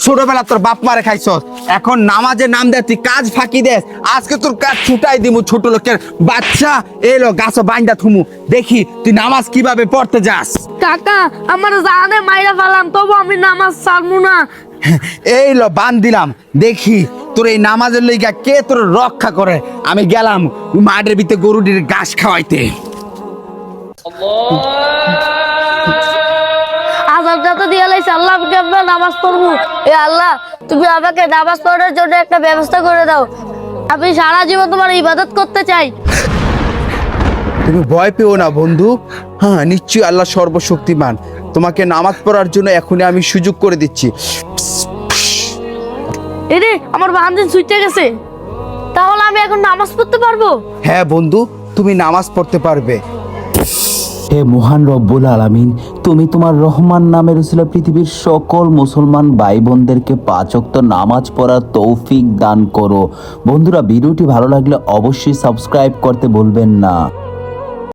ছোটবেলা তোর বাপ মারে খাইছস, এখন নামাজের নাম দে তুই কাজ ফাঁকি দেস। আজকে তোর কাজ ছুটাই দিমু, ছোট লোকের বাচ্চা এলো গাছ বাইন্দা থুমু, দেখি তুই নামাজ কিভাবে পড়তে যাস। কাকা আমার জানে মাইরা ফেলাম, তবু আমি নামাজ ছাড়বো না। এই লো বান দিলাম, দেখি তোর এই নামাজের লইগা কে তোর রক্ষা করে। আমি গেলাম মাঠের ভিতরে গরুটির ঘাস খাওয়াইতে। আজাবটা তো দিয়ে লাইছে, আল্লাহ আমি কেমন নামাজ পড়বো? এ আল্লাহ, তুমি আমাকে নামাজ পড়ার জন্য একটা ব্যবস্থা করে দাও। আমি সারা জীবন তোমার ইবাদত করতে চাই। তুমি ভয় পেও না বন্ধু, হ্যাঁ নিশ্চয়ই আল্লাহ সর্বশক্তিমান। তোমাকে নামাজ পড়ার জন্য এখনই আমি সুযোগ করে দিচ্ছি। এরে আমার বান্দিন ছুটে গেছে, তাহলে আমি এখন নামাজ পড়তে পারবো? হ্যাঁ বন্ধু, তুমি নামাজ পড়তে পারবে। হে মহান রব্বুল আলামিন, তুমি তোমার রহমান নামের উসিলা পৃথিবীর সকল মুসলমান ভাই বোনদেরকে 5 ওয়াক্ত নামাজ পড়ার তৌফিক দান করো। বন্ধুরা, ভিডিওটি ভালো লাগলে অবশ্যই সাবস্ক্রাইব করতে ভুলবেন না।